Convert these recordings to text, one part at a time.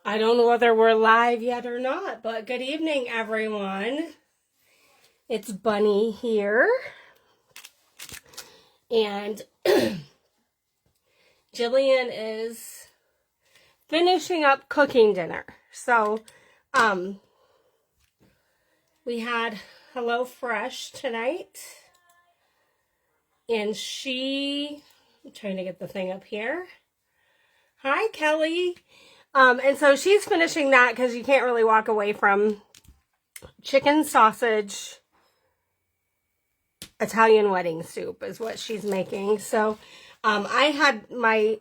I don't know whether we're live yet or not, but good evening, everyone. It's Bunny here. And Jillian is finishing up cooking dinner. So, we had Hello Fresh tonight. And I'm trying to get the thing up here. Hi, Kelly. And so she's finishing that because you can't really walk away from chicken sausage Italian wedding soup is what she's making. So I had my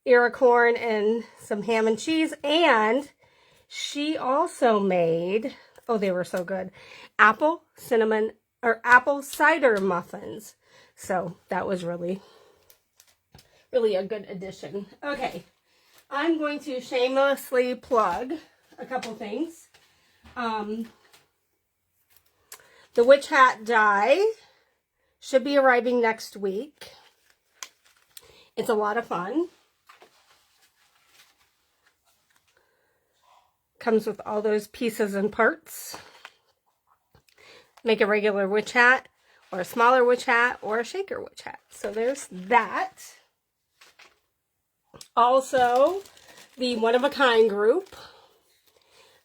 ear of corn and some ham and cheese, and she also made, oh, they were so good, apple cider muffins. So that was really a good addition. Okay. I'm going to shamelessly plug a couple things. The witch hat die should be arriving next week. It's a lot of fun. Comes with all those pieces and parts. Make a regular witch hat, or a smaller witch hat, or a shaker witch hat. So there's that. Also, the one-of-a-kind group.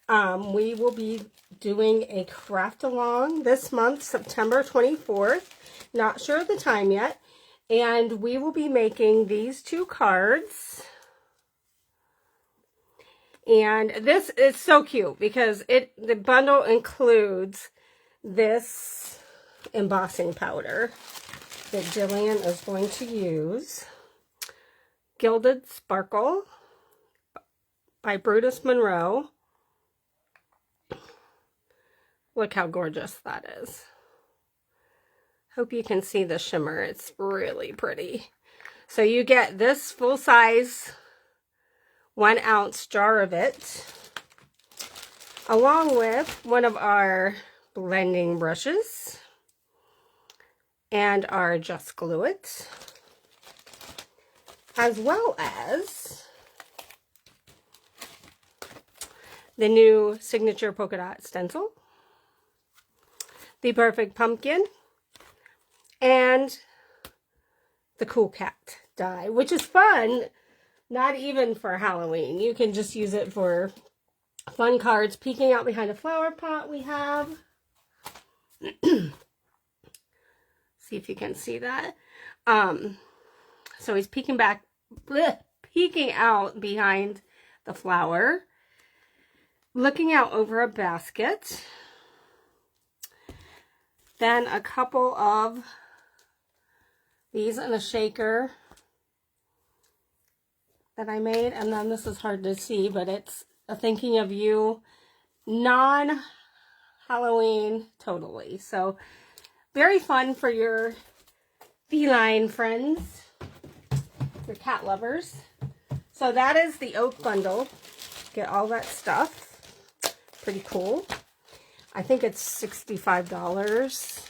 We will be doing a craft along this month, September 24th. Not sure of the time yet. And we will be making these two cards. And this is so cute because the bundle includes this embossing powder that Jillian is going to use. Gilded Sparkle by Brutus Monroe. Look how gorgeous that is. Hope you can see the shimmer. It's really pretty. So you get this full-size 1 ounce jar of it, along with one of our blending brushes and our Just Glue It, as well as the new signature polka dot stencil, the perfect pumpkin, and the cool cat die, which is fun, not even for Halloween. You can just use it for fun cards. Peeking out behind a flower pot we have. See if you can see that. So he's peeking out behind the flower, looking out over a basket. Then a couple of these in a shaker that I made. And then this is hard to see, but it's a thinking of you, non-Halloween totally. So very fun for your feline friends, your cat lovers. So that is the oak bundle. Get all that stuff. Pretty cool. I think it's $65.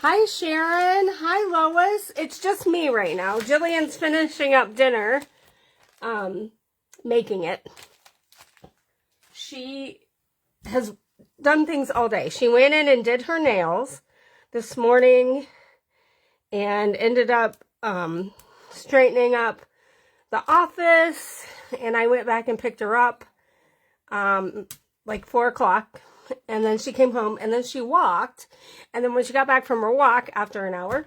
Hi, Sharon. Hi, Lois. It's just me right now. Jillian's finishing up dinner, making it. She has done things all day. She went in and did her nails this morning and ended up straightening up the office, and I went back and picked her up like 4 o'clock, and then she came home, and then she walked, and then when she got back from her walk after an hour,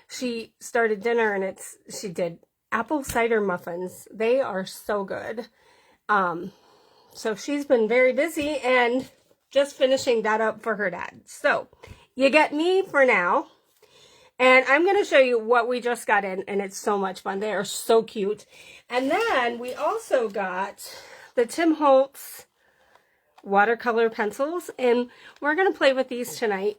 she started dinner, and she did apple cider muffins. They are so good. So she's been very busy and just finishing that up for her dad. So you get me for now. And I'm going to show you what we just got in, and it's so much fun. They are so cute. And then we also got the Tim Holtz watercolor pencils, and we're going to play with these tonight.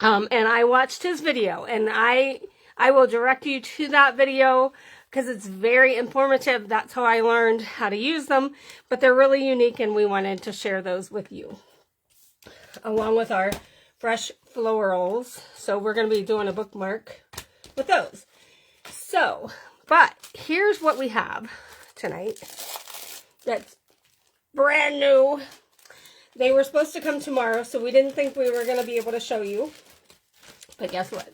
And I watched his video, and I will direct you to that video because it's very informative. That's how I learned how to use them, but they're really unique, and we wanted to share those with you, along with our fresh florals. So we're going to be doing a bookmark with those. So, but here's what we have tonight that's brand new. They were supposed to come tomorrow, so we didn't think we were going to be able to show you. But guess what?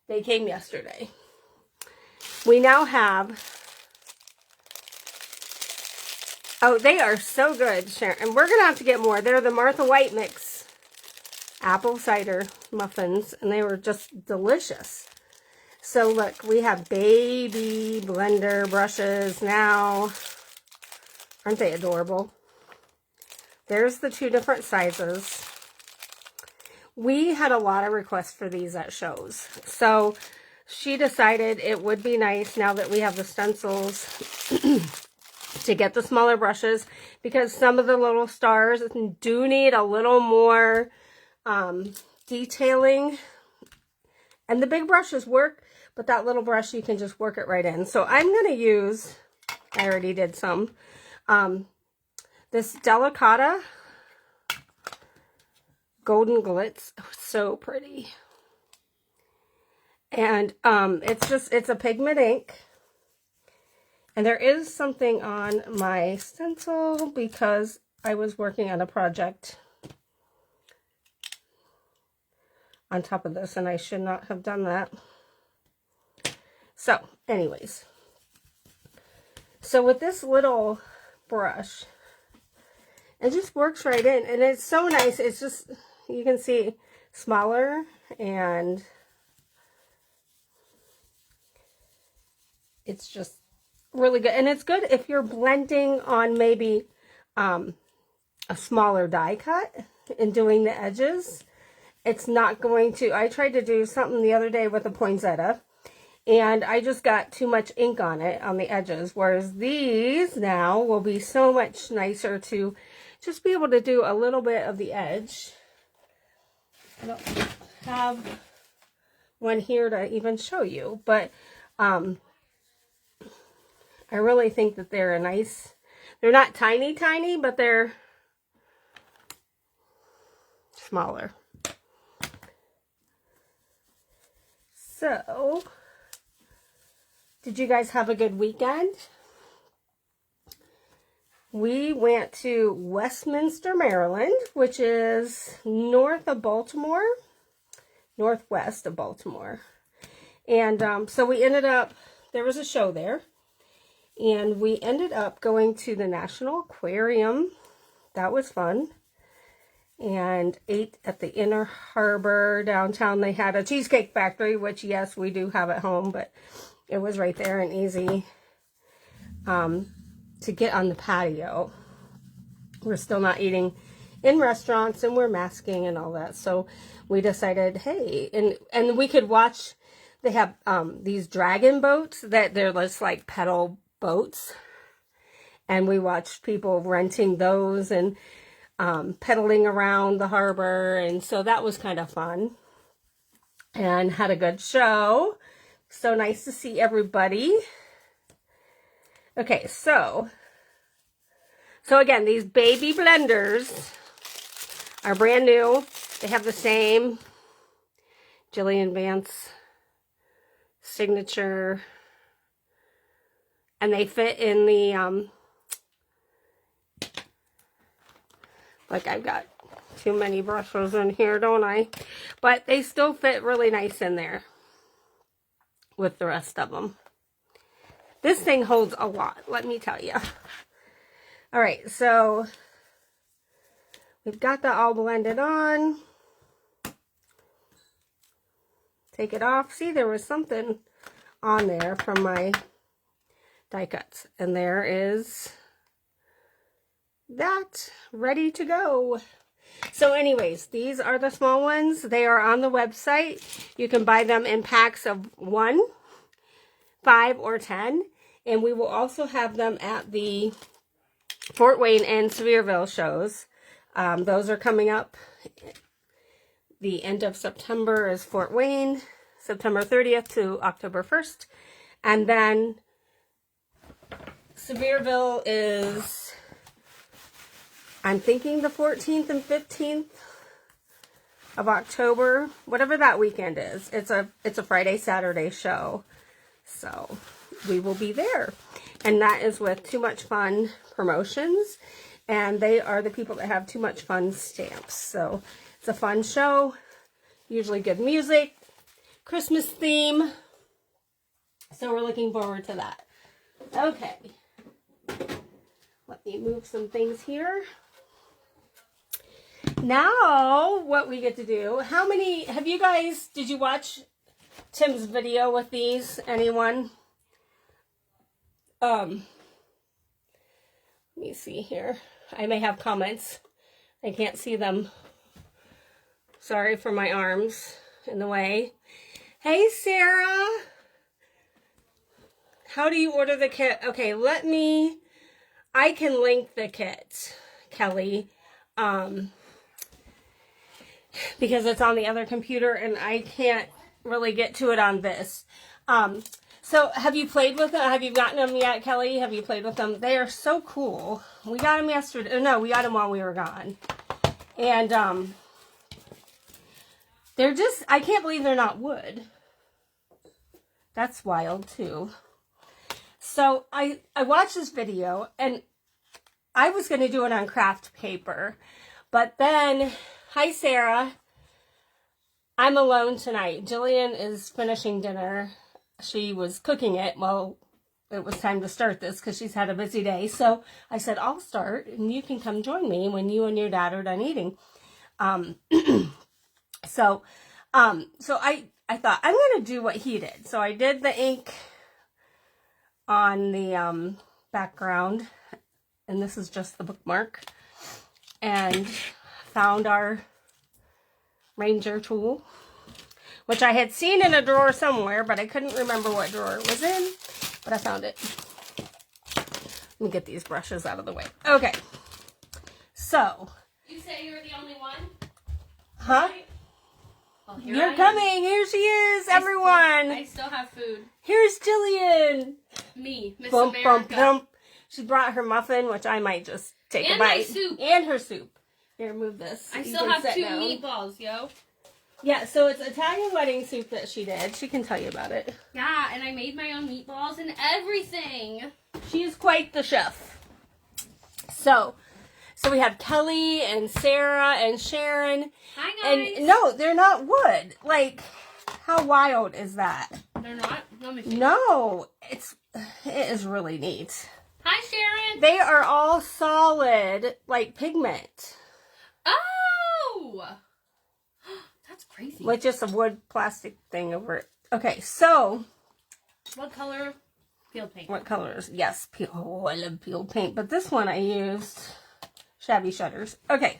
They came yesterday. We now have... Oh, they are so good, Sharon. And we're going to have to get more. They're the Martha White Mix apple cider muffins, and they were just delicious. So look, we have baby blender brushes now. Aren't they adorable? There's the 2 different sizes. We had a lot of requests for these at shows. So she decided it would be nice now that we have the stencils to get the smaller brushes, because some of the little stars do need a little more detailing. And the big brushes work, but that little brush, you can just work it right in. So I'm going to use, I already did some, this Delicata Golden Glitz. Oh, so pretty. And it's a pigment ink. And there is something on my stencil because I was working on a project on top of this, and I should not have done that. So, anyways. So with this little brush, it just works right in, and it's so nice. It's just, you can see, smaller, and it's just really good. And it's good if you're blending on maybe a smaller die cut and doing the edges. It's not going to, I tried to do something the other day with a poinsettia, and I just got too much ink on it on the edges, whereas these now will be so much nicer to just be able to do a little bit of the edge. I don't have one here to even show you, but I really think that they're a nice, they're not tiny, tiny, but they're smaller. So, did you guys have a good weekend? We went to Westminster, Maryland, which is north of Baltimore, northwest of Baltimore. And so we ended up, there was a show there, and we ended up going to the National Aquarium. That was fun. And ate at the Inner Harbor downtown. They had a cheesecake factory, which, yes, we do have at home, but it was right there and easy to get on the patio. We're still not eating in restaurants, and we're masking and all that. So we decided, hey, and we could watch, they have these dragon boats that they're just like pedal boats. And we watched people renting those and pedaling around the harbor, and so that was kind of fun, and had a good show. So nice to see everybody. Okay, so again, these baby blenders are brand new. They have the same Jillian Vance signature, and they fit in the like, I've got too many brushes in here, don't I? But they still fit really nice in there with the rest of them. This thing holds a lot, let me tell you. All right, so we've got that all blended on. Take it off. See, there was something on there from my die cuts, and there is that ready to go. So anyways, these are the small ones. They are on the website. You can buy them in packs of 1, 5, or 10. And we will also have them at the Fort Wayne and Sevierville shows. Those are coming up. The end of September is Fort Wayne, September 30th to October 1st. And then Sevierville is, I'm thinking, the 14th and 15th of October, whatever that weekend is. It's a Friday, Saturday show. So we will be there. And that is with Too Much Fun Promotions. And they are the people that have Too Much Fun stamps. So it's a fun show. Usually good music. Christmas theme. So we're looking forward to that. Okay. Let me move some things here. Now, what we get to do. How many, have you guys, did you watch Tim's video with these? Anyone? Let me see here. I may have comments. I can't see them. Sorry for my arms in the way. Hey, Sarah. How do you order the kit? Okay, I can link the kit, Kelly, because it's on the other computer and I can't really get to it on this. So have you played with them? Have you gotten them yet, Kelly? Have you played with them? They are so cool. We got them yesterday. No, we got them while we were gone. And they're just, I can't believe they're not wood. That's wild too. So I watched this video and I was going to do it on craft paper. But then, hi Sarah. I'm alone tonight. Jillian is finishing dinner. She was cooking it. Well, it was time to start this because she's had a busy day. So I said, I'll start and you can come join me when you and your dad are done eating. So I thought I'm going to do what he did. So I did the ink on the background. And this is just the bookmark. And found our Ranger tool, which I had seen in a drawer somewhere, but I couldn't remember what drawer it was in, but I found it. Let me get these brushes out of the way. Okay, so. You say you're the only one? Huh? Right. Well, you're coming. Here she is, everyone. I still have food. Here's Jillian. Me, Miss Bump, America. bump, bump. She brought her muffin, which I might just take a bite. And my soup. And her soup. Here, move this. I still have 2 meatballs, yo. Yeah, so it's Italian wedding soup that she did. She can tell you about it. Yeah, and I made my own meatballs and everything. She's quite the chef. So we have Kelly and Sarah and Sharon. Hi, guys. And no, they're not wood. Like, how wild is that? They're not? Let me see. No, it is really neat. Hi, Sharon. They are all solid, like pigment. Oh! That's crazy. With just a wood plastic thing over it. Okay, so. What color? Peel paint. What colors? Yes, peel. Oh, I love peel paint. But this one I used Shabby Shutters. Okay,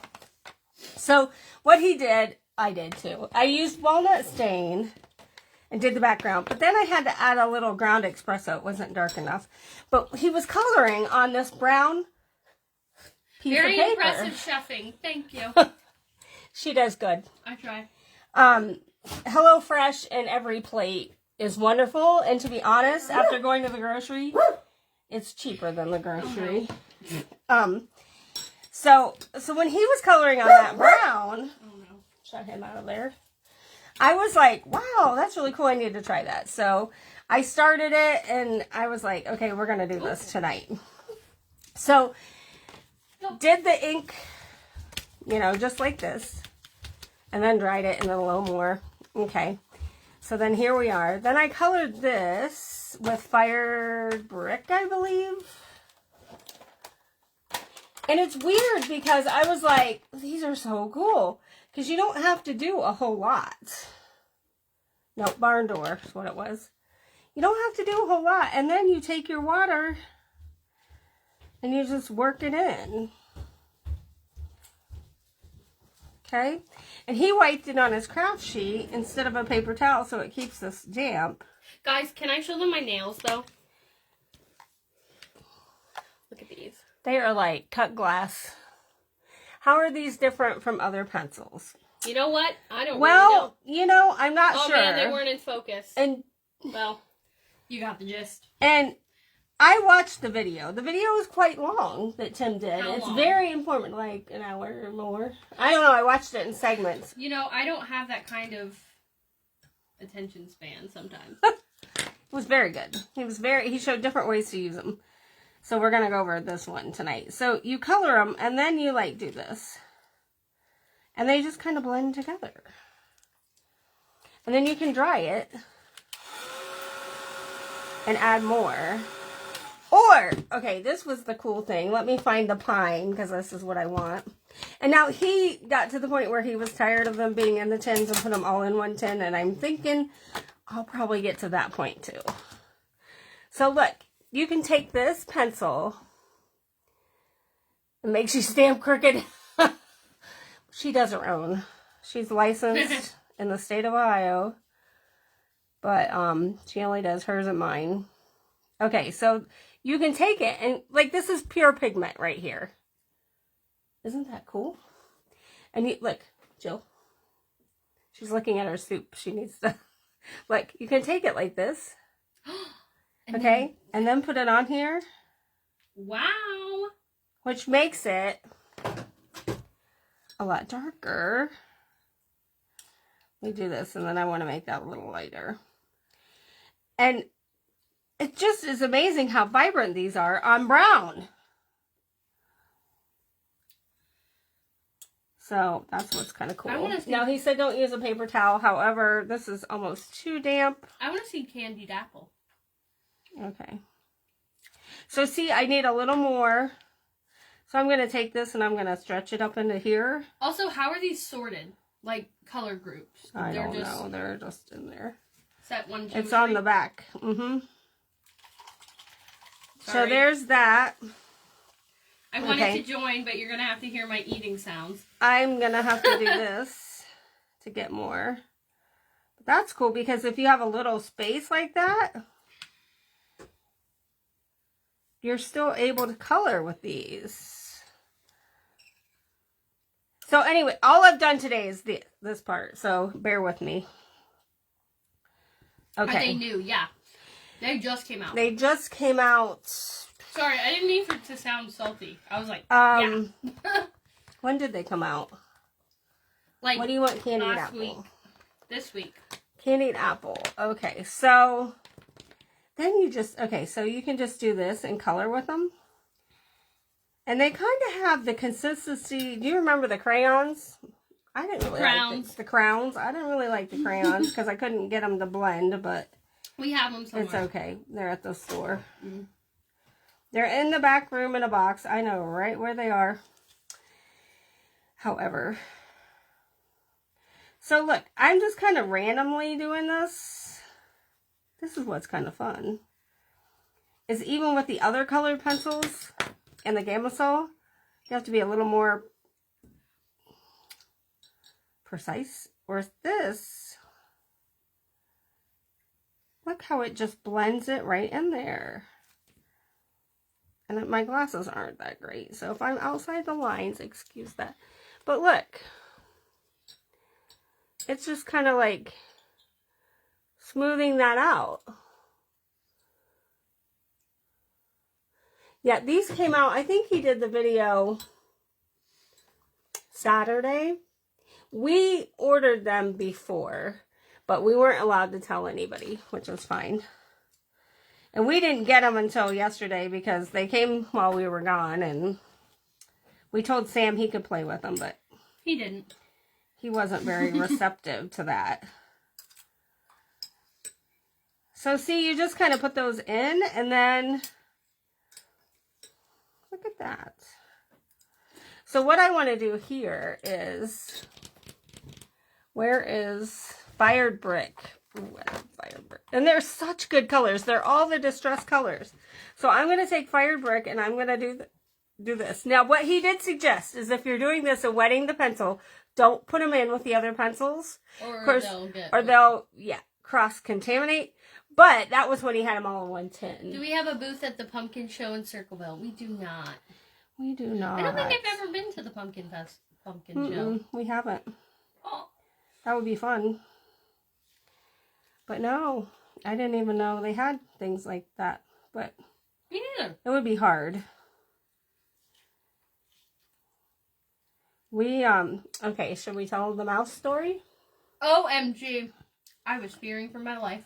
so what he did, I did too. I used walnut stain and did the background. But then I had to add a little ground espresso. It wasn't dark enough. But he was coloring on this brown piece of paper. Very impressive chefing. Thank you. She does good. I try. HelloFresh in every plate is wonderful. And to be honest, after going to the grocery, it's cheaper than the grocery. So when he was coloring on that brown, shut him out of there. I was like, wow, that's really cool. I need to try that. So I started it and I was like, okay, we're going to do this tonight. So did the ink, you know, just like this. And then dried it and then a little more. Okay. So then here we are. Then I colored this with fired brick, I believe. And it's weird because I was like, these are so cool. Because you don't have to do a whole lot. No, barn door is what it was. You don't have to do a whole lot. And then you take your water and you just work it in. Okay? And he wiped it on his craft sheet instead of a paper towel so it keeps this damp. Guys, can I show them my nails though? Look at these. They are like cut glass. How are these different from other pencils? You know what? I don't really know. Well, you know, I'm not sure. Oh man, they weren't in focus. And well, you got the gist. And I watched the video. The video was quite long that Tim did. How it's long? very important, like an hour or more. I don't know. I watched it in segments. You know, I don't have that kind of attention span sometimes. It was very good. He showed different ways to use them. So we're going to go over this one tonight. So you color them and then you like do this. And they just kind of blend together. And then you can dry it and add more. Or, okay, this was the cool thing. Let me find the pine because this is what I want. And now he got to the point where he was tired of them being in the tins and put them all in one tin. And I'm thinking I'll probably get to that point too. So look, you can take this pencil. It makes you stamp crooked. She does her own. She's licensed in the state of Ohio. But she only does hers and mine. Okay, so you can take it and like this is pure pigment right here. Isn't that cool? And you look, Jill. She's looking at her soup. She needs to look, you can take it like this. Okay? And then put it on here. Wow. Which makes it a lot darker. We do this and then I want to make that a little lighter. And it just is amazing how vibrant these are on brown. So that's what's kind of cool. Now he said don't use a paper towel. However, this is almost too damp. I want to see candied apple. Okay. So see, I need a little more. So I'm going to take this and I'm going to stretch it up into here. Also, how are these sorted? Like color groups? I don't know. They're just in there. Set 1, 2, It's 3? on the back. So there's that. I wanted to join, but you're going to have to hear my eating sounds. I'm going to have to do this to get more. But that's cool because if you have a little space like that, you're still able to color with these. So anyway, all I've done today is this part. So bear with me. Okay. Are they new? Yeah. They just came out. They just came out. Sorry, I didn't mean for it to sound salty. I was like, yeah. When did they come out? Like, what do you want, candied last apple? week. This week. Candied apple. Okay, so then you just, okay, so you can just do this and color with them. And they kind of have the consistency. Do you remember the crayons? I didn't really like the crowns. I didn't really like the crayons because I couldn't get them to blend, but we have them somewhere. It's okay. They're at the store. They're in the back room in a box. I know right where they are. However, so look, I'm just kind of randomly doing this. This is what's kind of fun. Is even with the other colored pencils and the Gamma-Sol, you have to be a little more precise. Whereas this, look how it just blends it right in there. And my glasses aren't that great, so if I'm outside the lines, excuse that. But look, it's just kind of like smoothing that out. Yeah, these came out, I think he did the video Saturday. We ordered them before, but we weren't allowed to tell anybody, which was fine. And we didn't get them until yesterday because they came while we were gone. And we told Sam he could play with them, but he didn't. He wasn't very receptive to that. So see, you just kind of put those in and then look at that. So what I want to do here is, where is Fired Brick? Ooh, I love Fired Brick. And they're such good colors. They're all the distress colors. So I'm going to take Fired Brick and I'm going to do this. Now, what he did suggest is if you're doing this and wetting the pencil, don't put them in with the other pencils. Or they'll cross-contaminate. But that was when he had them all in one tin. Do we have a booth at the Pumpkin Show in Circleville? We do not. We do not. I don't think I've ever been to the Pumpkin Show. We haven't. Oh. That would be fun. But no, I didn't even know they had things like that. But me neither. It would be hard. Okay, should we tell the mouse story? OMG. I was fearing for my life.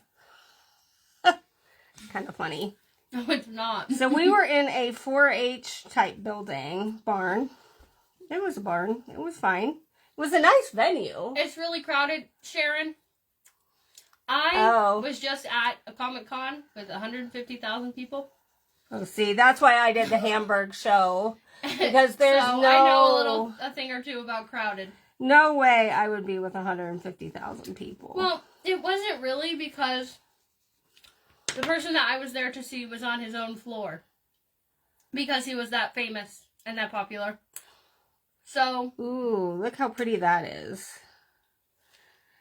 Kind of funny. No, it's not. So we were in a 4-H type building, barn. It was a barn. It was fine. It was a nice venue. It's really crowded, Sharon. I was just at a Comic-Con with 150,000 people. Oh, see, that's why I did the Hamburg show. Because there's so no... I know a thing or two about crowded. No way I would be with 150,000 people. Well, it wasn't really because the person that I was there to see was on his own floor. Because he was that famous and that popular. So... Ooh, look how pretty that is.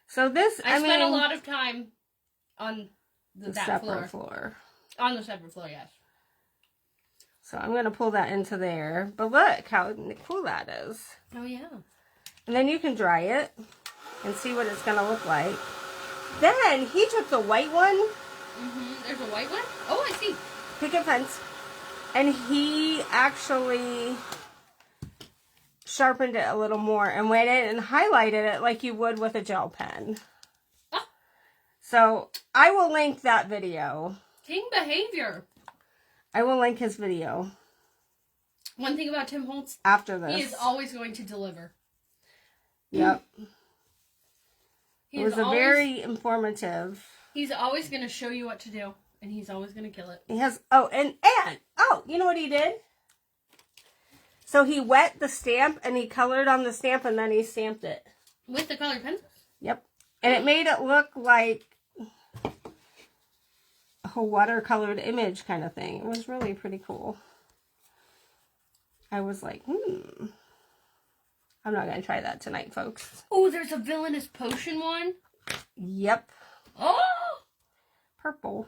So this, I spent a lot of time on that separate floor. On the separate floor, yes. So I'm going to pull that into there. But look how cool that is. Oh, yeah. And then you can dry it and see what it's going to look like. Then he took the white one. Mm-hmm. There's a white one? Oh, I see. Picket fence. And he actually sharpened it a little more and went in and highlighted it like you would with a gel pen. Oh. So I will link that video. King behavior. I will link his video. One thing about Tim Holtz. After this. He is always going to deliver. Yep. It was very informative. He's always going to show you what to do. And he's always going to kill it. He has, you know what he did? So he wet the stamp and he colored on the stamp and then he stamped it. With the colored pencils? Yep. And it made it look like a watercolored image kind of thing. It was really pretty cool. I was like, I'm not going to try that tonight, folks. Oh, there's a villainous potion one? Yep. Oh! Purple.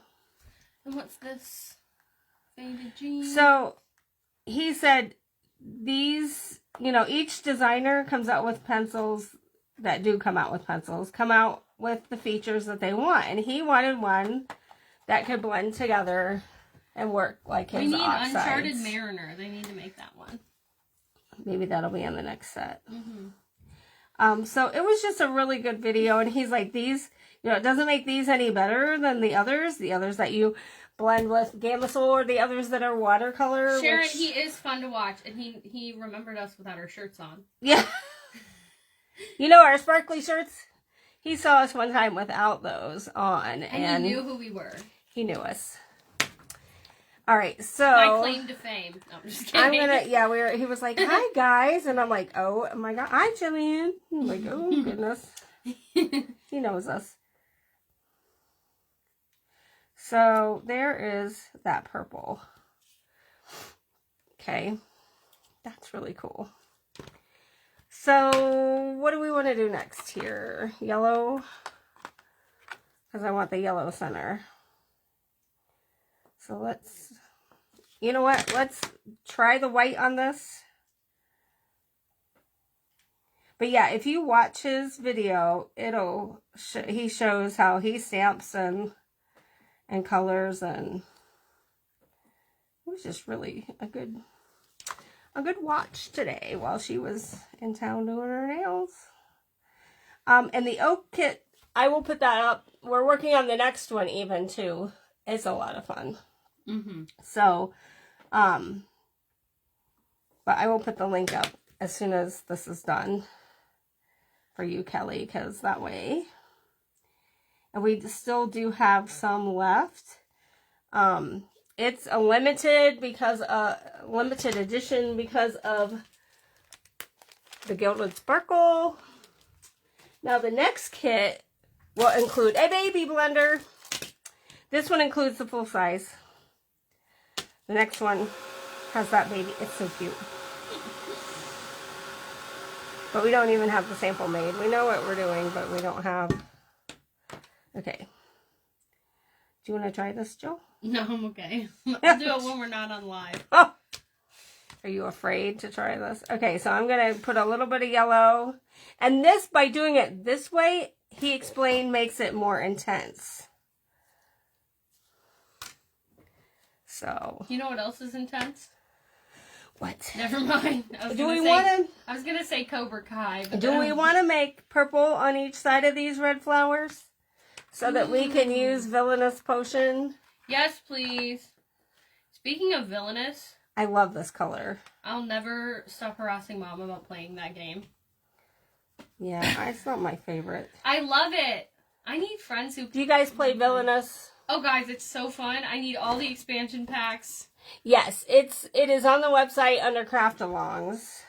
And what's this? Faded jeans. So, he said these, each designer comes out with pencils that do come out with pencils, come out with the features that they want. And he wanted one that could blend together and work like his oxides. We need Uncharted Mariner. They need to make that one. Maybe that'll be in the next set. Mm-hmm. So it was just a really good video. And he's like, these, it doesn't make these any better than the others that you blend with Gamma or the others that are watercolor. Sharon, he is fun to watch. And he remembered us without our shirts on. Yeah. Our sparkly shirts? He saw us one time without those on. And he knew who we were. He knew us. All right, so... My claim to fame. No, I'm just kidding. He was like, hi, guys. And I'm like, oh my God. Hi, Jillian. I'm like, oh, goodness. He knows us. So, there is that purple. Okay. That's really cool. So, what do we want to do next here? Yellow? Because I want the yellow center. So let's, you know what? Let's try the white on this. But yeah, if you watch his video, he shows how he stamps and colors, and it was just really a good watch today while she was in town doing her nails. And the oak kit, I will put that up. We're working on the next one even too. It's a lot of fun. Mm-hmm. So, but I will put the link up as soon as this is done for you, Kelly, because that way. And we still do have some left. It's a limited edition because of the Gilded Sparkle. Now the next kit will include a baby blender. This one includes the full size. The next one has that baby. It's so cute. But we don't even have the sample made. We know what we're doing, but we don't have... Okay. Do you want to try this, Jill? No, I'm okay. I'll do it when we're not on live. Oh! Are you afraid to try this? Okay, so I'm going to put a little bit of yellow. And this, by doing it this way, he explained, makes it more intense. So. You know what else is intense? What? Never mind. I was going to say Cobra Kai. But do we want to make purple on each side of these red flowers? So that we can use Villainous Potion? Yes, please. Speaking of villainous, I love this color. I'll never stop harassing Mom about playing that game. Yeah, it's not my favorite. I love it. I need friends who... Do you guys play Villainous? Oh, guys, it's so fun. I need all the expansion packs. Yes, it is on the website under Craft-alongs.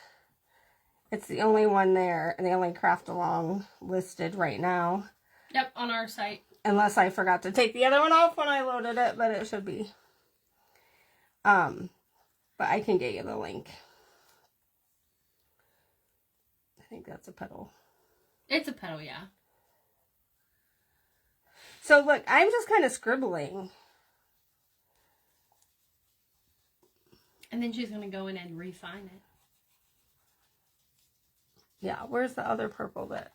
It's the only one there, and the only Craft-along listed right now. Yep, on our site. Unless I forgot to take the other one off when I loaded it, but it should be. But I can get you the link. I think that's a petal. It's a petal, yeah. So look, I'm just kind of scribbling. And then she's going to go in and refine it. Yeah, where's the other purple bit?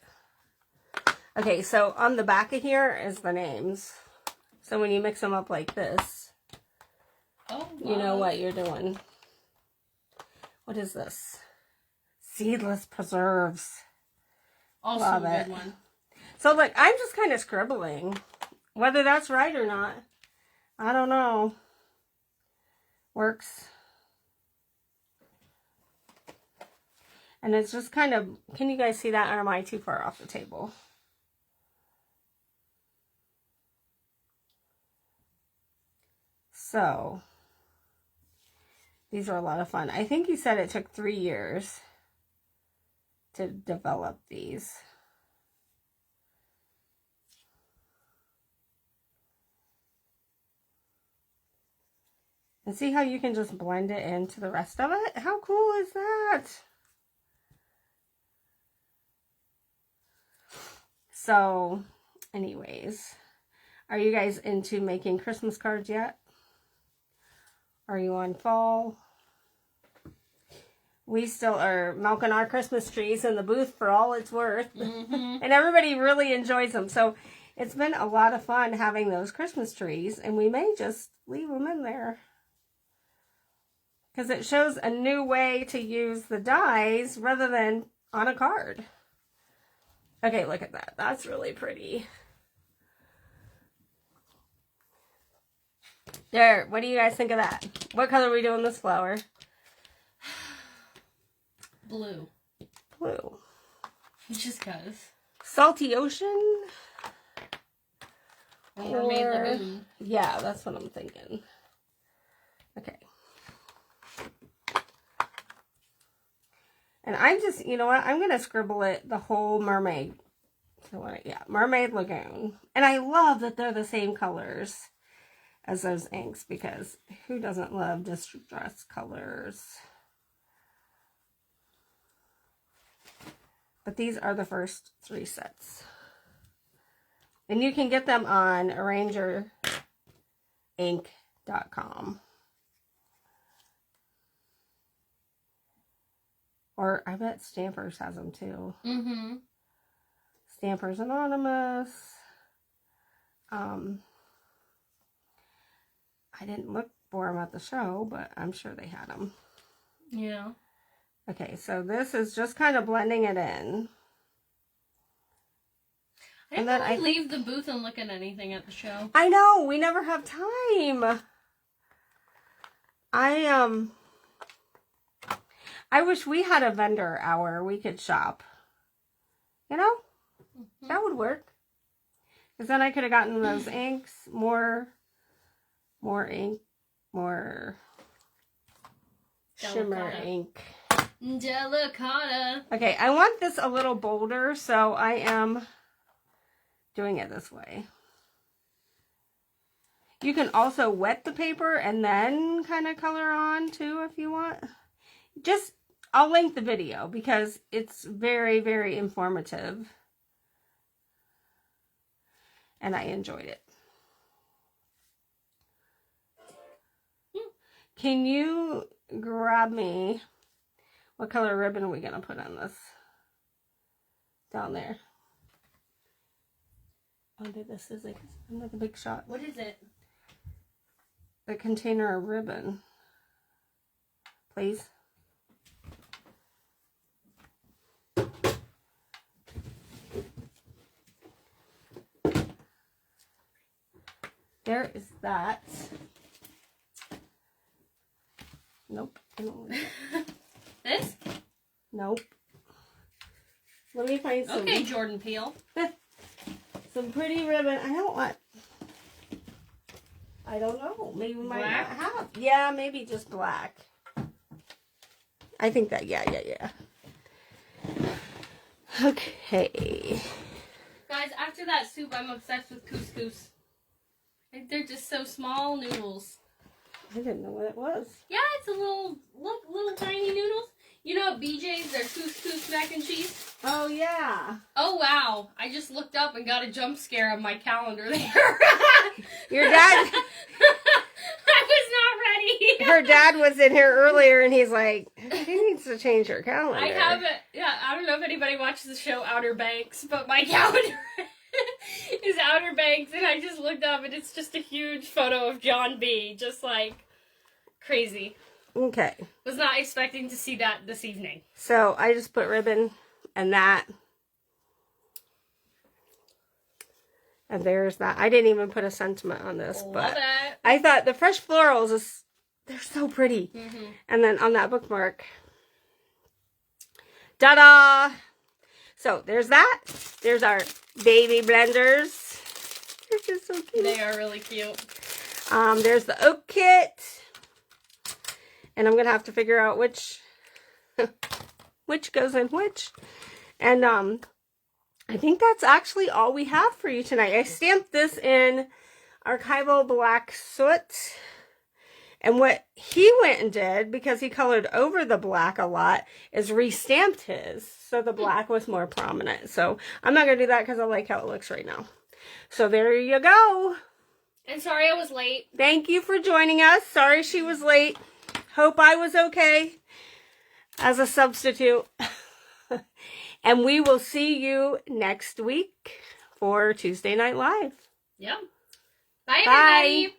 Okay, so on the back of here is the names. So when you mix them up like this, oh, wow. You know what you're doing. What is this? Seedless preserves. Also Love a it. good one. So look, I'm just kind of scribbling. Whether that's right or not, I don't know. Works. And it's just kind of, can you guys see that, or am I too far off the table? So, these are a lot of fun. I think you said it took 3 years to develop these. And see how you can just blend it into the rest of it? How cool is that? So, anyways, are you guys into making Christmas cards yet? Are you on fall? We still are milking our Christmas trees in the booth for all it's worth. Mm-hmm. And everybody really enjoys them. So, it's been a lot of fun having those Christmas trees. And we may just leave them in there. Because it shows a new way to use the dies rather than on a card. Okay, look at that. That's really pretty. There, what do you guys think of that? What color are we doing this flower? Blue. Blue. Just cause. Salty Ocean? Or Mermaid Lagoon. Yeah, that's what I'm thinking. Okay. And I'm just, you know what? I'm going to scribble it the whole mermaid. Yeah, Mermaid Lagoon. And I love that they're the same colors as those inks, because who doesn't love distress colors? But these are the first 3 sets. And you can get them on arrangerinc.com. Or I bet Stampers has them too. Mm-hmm. Stampers Anonymous. I didn't look for them at the show, but I'm sure they had them. Yeah. Okay, so this is just kind of blending it in. I didn't really leave the booth and look at anything at the show. I know, we never have time. I wish we had a vendor hour we could shop. You know? Mm-hmm. That would work. Because then I could have gotten those inks, more ink, more shimmer ink. Delicata. Okay, I want this a little bolder, so I am doing it this way. You can also wet the paper and then kind of color on too if you want. Just, I'll link the video because it's very, very informative. And I enjoyed it. Can you grab me, what color ribbon are we going to put on this? Down there. Under this is another big shot. What is it? The container of ribbon. Please. There is that. Nope. I don't like that. This? Nope. Let me find some. Okay, Jordan Peele. Some pretty ribbon. I don't want. I don't know. Maybe we might not have. Yeah, maybe just black. I think that. Yeah. Okay. Guys, after that soup, I'm obsessed with couscous. Like, they're just so small noodles. I didn't know what it was. Yeah, it's a little tiny noodles. You know at BJ's, they're couscous mac and cheese? Oh, yeah. Oh, wow. I just looked up and got a jump scare on my calendar there. Your dad... I was not ready. Her dad was in here earlier, and he's like, she needs to change her calendar. I have it. Yeah, I don't know if anybody watches the show Outer Banks, but my calendar is Outer Banks, and I just looked up, and it's just a huge photo of John B. Just like crazy. Okay. Was not expecting to see that this evening. So I just put ribbon and that. And there's that. I didn't even put a sentiment on this, but I thought the fresh florals they're so pretty. Mm-hmm. And then on that bookmark, ta-da! So there's that. There's our baby blenders. They're just so cute. They are really cute. There's the oak kit. And I'm going to have to figure out which goes in which. And I think that's actually all we have for you tonight. I stamped this in Archival Black Soot. And what he went and did, because he colored over the black a lot, is restamped his. So the black was more prominent. So I'm not going to do that because I like how it looks right now. So there you go. And sorry I was late. Thank you for joining us. Sorry she was late. Hope I was okay as a substitute. And we will see you next week for Tuesday Night Live. Yep. Bye, everybody.